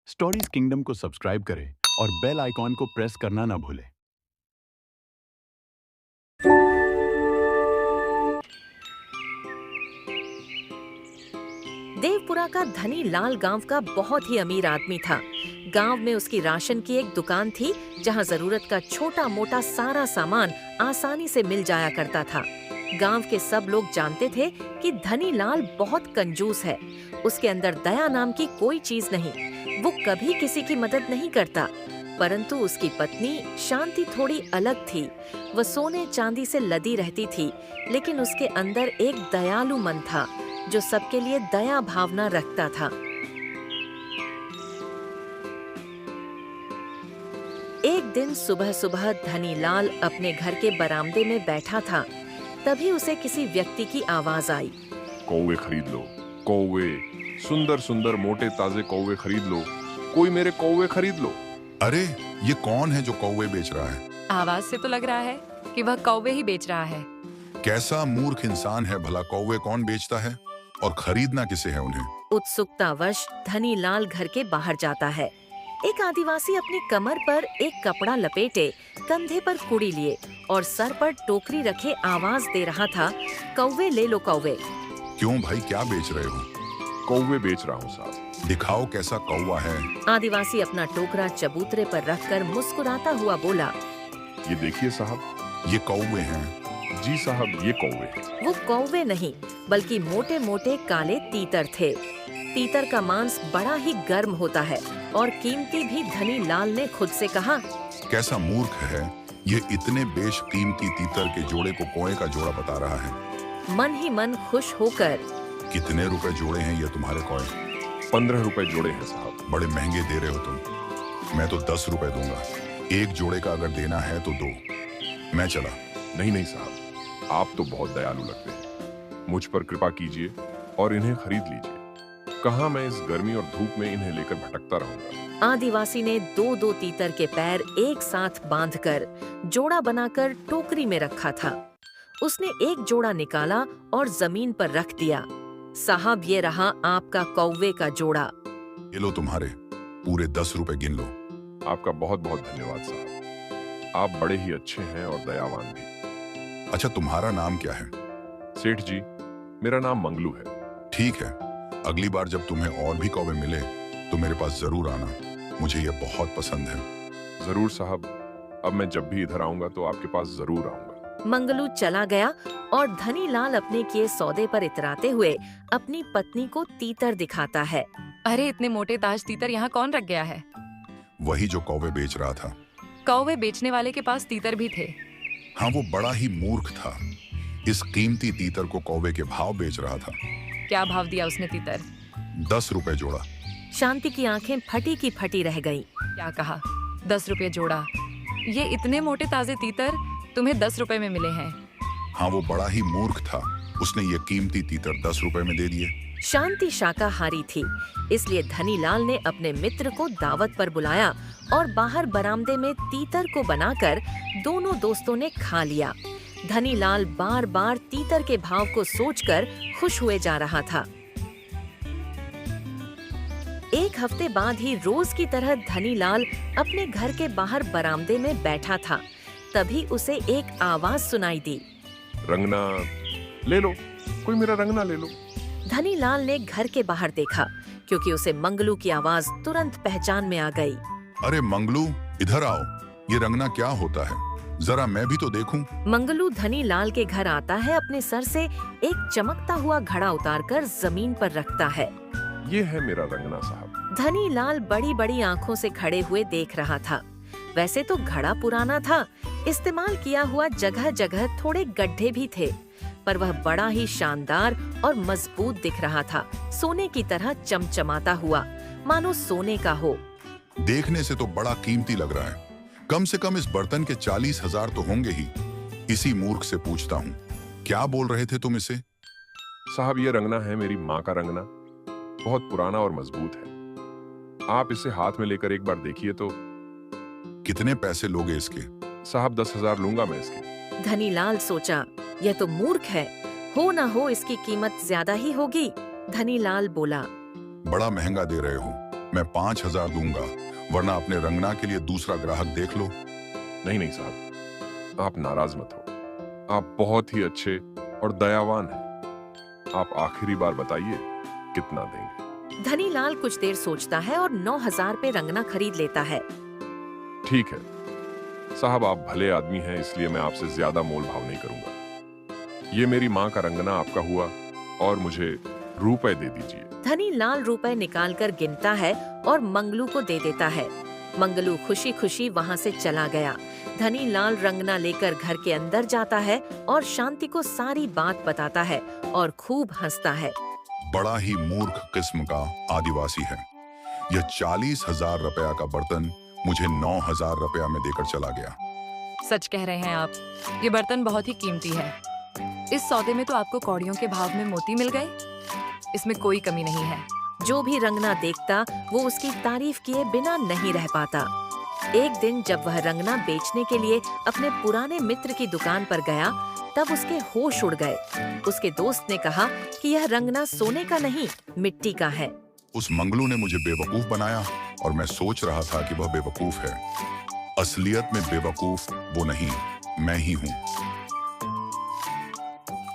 Stories kingdom को subscribe करें और बेल आइकॉन को प्रेस करना ना भूलें। देवपुरा का धनी लाल गांव का बहुत ही अमीर आदमी था। गांव में उसकी राशन की एक दुकान थी जहां जरूरत का छोटा मोटा सारा सामान आसानी से मिल जाया करता था। गांव के सब लोग जानते थे कि धनी लाल बहुत कंजूस है। उसके अंदर दया नाम की कोई चीज नहीं। वो कभी किसी की मदद नहीं करता। परंतु उसकी पत्नी शांति थोड़ी अलग थी। वह सोने चांदी से लदी रहती थी, लेकिन उसके अंदर एक दयालु मन था जो सबके लिए दया भावना रखता था। एक दिन सुबह सुबह धनी लाल अपने घर के बरामदे में बैठा था। तभी उसे किसी व्यक्ति की आवाज आई। कौवे खरीद लो, कौवे, सुंदर सुंदर मोटे ताजे कौवे खरीद लो, कोई मेरे कौवे खरीद लो। अरे ये कौन है जो कौवे बेच रहा है? आवाज से तो लग रहा है कि वह कौवे ही बेच रहा है। कैसा मूर्ख इंसान है भला, कौवे कौन बेचता है और खरीदना किसे है उन्हें? उत्सुकतावश धनी लाल घर के बाहर जाता है। एक आदिवासी अपनी कमर पर एक कपड़ा लपेटे, कंधे पर कुड़ी लिए और सर पर टोकरी रखे आवाज दे रहा था, कौवे ले लो कौवे। क्यों भाई, क्या बेच रहे हो? कौवे बेच रहा हूँ साहब। दिखाओ कैसा कौवा है। आदिवासी अपना टोकरा चबूतरे पर रखकर मुस्कुराता हुआ बोला। ये देखिए साहब। ये कौवे हैं। जी साहब, ये कौवे हैं। वो कौवे नहीं बल्कि मोटे मोटे काले तीतर थे। तीतर का मांस बड़ा ही गर्म होता है और कीमती भी। धनी लाल ने खुद से कहा, कैसा मूर्ख है ये, इतने बेशकीमती तीतर के जोड़े को कौवे का जोड़ा बता रहा है। मन ही मन खुश होकर, कितने रुपए जोड़े हैं ये तुम्हारे कौवे? 15 रुपए जोड़े हैं साहब। बड़े महंगे दे रहे हो तुम। मैं तो 10 रुपए दूंगा। एक जोड़े का अगर देना है तो दो। मैं चला। नहीं नहीं साहब, आप तो बहुत दयालु लगते हैं। मुझ पर कृपा कीजिए और इन्हें खरीद लीजिए। कहाँ मैं इस गर्मी और धूप में इन्हें लेकर भटकता रहूंगा। आदिवासी ने दो दो तीतर के पैर एक साथ बांधकर जोड़ा बनाकर टोकरी में रखा था। उसने एक जोड़ा निकाला और जमीन पर रख दिया। साहब, ये रहा आपका कौवे का जोड़ा। ये लो तुम्हारे पूरे 10 रुपए, गिन लो। आपका बहुत बहुत धन्यवाद साहब। आप बड़े ही अच्छे हैं और दयावान भी। अच्छा, तुम्हारा नाम क्या है? सेठ जी, मेरा नाम मंगलू है। ठीक है, अगली बार जब तुम्हें और भी कौवे मिले तो मेरे पास जरूर आना। मुझे ये बहुत पसंद है। जरूर साहब, अब मैं जब भी इधर आऊंगा तो आपके पास जरूर आऊंगा। मंगलू चला गया और धनी लाल अपने किए सौदे पर इतराते हुए अपनी पत्नी को तीतर दिखाता है। अरे इतने मोटे ताज तीतर यहाँ कौन रख गया है? वही जो कौवे बेच रहा था। कौवे बेचने वाले के पास तीतर भी थे। हाँ, वो बड़ा ही मूर्ख था। इस कीमती तीतर को कौवे के भाव बेच रहा था। क्या भाव दिया उसने तीतर? 10 रुपए जोड़ा। शांति की आंखें फटी की फटी रह गईं। क्या कहा? 10 रुपए जोड़ा? ये इतने मोटे ताजे तीतर तुम्हें 10 रुपए में मिले हैं? हाँ, वो बड़ा ही मूर्ख था। उसने ये कीमती तीतर 10 रुपए में दे दिए। शांति शाकाहारी थी, इसलिए धनी लाल ने अपने मित्र को दावत पर बुलाया और बाहर बरामदे में तीतर को बनाकर दोनों दोस्तों ने खा लिया। धनी लाल बार बार तीतर के भाव को सोचकर खुश हुए जा रहा था। एक हफ्ते बाद ही रोज की तरह धनी लाल अपने घर के बाहर बरामदे में बैठा था। तभी उसे एक आवाज सुनाई दी। रंगना ले लो, कोई मेरा रंगना ले लो। धनी लाल ने घर के बाहर देखा, क्योंकि उसे मंगलू की आवाज तुरंत पहचान में आ गई। अरे मंगलू, इधर आओ। ये रंगना क्या होता है? जरा मैं भी तो देखूं। मंगलू धनी लाल के घर आता है। अपने सर से एक चमकता हुआ घड़ा उतारकर जमीन पर रखता है। ये है मेरा रंगना साहब। धनी लाल बड़ी बड़ी आंखों से खड़े हुए देख रहा था। वैसे तो घड़ा पुराना था, इस्तेमाल किया हुआ जगह जगह थोड़े गड्ढे भी थे, पर वह बड़ा ही शानदार और मजबूत दिख रहा था। सोने की तरह चमचमाता हुआ, मानो सोने का हो। देखने से तो बड़ा कीमती लग रहा है। कम से कम इस बर्तन के 40,000 तो होंगे ही। इसी मूर्ख से पूछता हूँ, क्या बोल रहे थे तुम इसे? साहब, ये रंगना है मेरी माँ का रंगना। बहुत पुराना और मजबूत है। आप इसे हाथ में लेकर एक बार देखिए तो। कितने पैसे लोगे इसके? साहब, 10,000 लूंगा मैं इसके। धनी लाल सोचा, यह तो मूर्ख है, हो ना हो इसकी कीमत ज्यादा ही होगी। धनी लाल बोला, बड़ा महंगा दे रहे हो। मैं 5,000 दूंगा, वरना अपने रंगना के लिए दूसरा ग्राहक देख लो। नहीं नहीं साहब, आप नाराज मत हो। आप बहुत ही अच्छे और दयावान हैं। आप आखिरी बार बताइए कितना देंगे। धनीलाल कुछ देर सोचता है और 9,000 पे रंगना खरीद लेता है। ठीक है साहब, आप भले आदमी हैं, इसलिए मैं आपसे ज्यादा मोल भाव नहीं करूंगा। ये मेरी माँ का रंगना आपका हुआ और मुझे रुपए दे दीजिए। धनीलाल रुपए निकालकर गिनता है और मंगलू को दे देता है। मंगलू खुशी खुशी वहाँ से चला गया। धनीलाल रंगना लेकर घर के अंदर जाता है और शांति को सारी बात बताता है और खूब हंसता है। बड़ा ही मूर्ख किस्म का आदिवासी है। यह 40,000 रुपया का बर्तन मुझे 9,000 रुपया में देकर चला गया। सच कह रहे हैं आप, ये बर्तन बहुत ही कीमती है। इस सौदे में तो आपको कौड़ियों के भाव में मोती मिल गए। इसमें कोई कमी नहीं है। जो भी रंगना देखता वो उसकी तारीफ किए बिना नहीं रह पाता। एक दिन जब वह रंगना बेचने के लिए अपने पुराने मित्र की दुकान पर गया, तब उसके होश उड़ गए। उसके दोस्त ने कहा कि यह रंगना सोने का नहीं, मिट्टी का है। उस मंगलू ने मुझे बेवकूफ बनाया और मैं सोच रहा था कि वह बेवकूफ है। असलियत में बेवकूफ वो नहीं, मैं ही हूँ।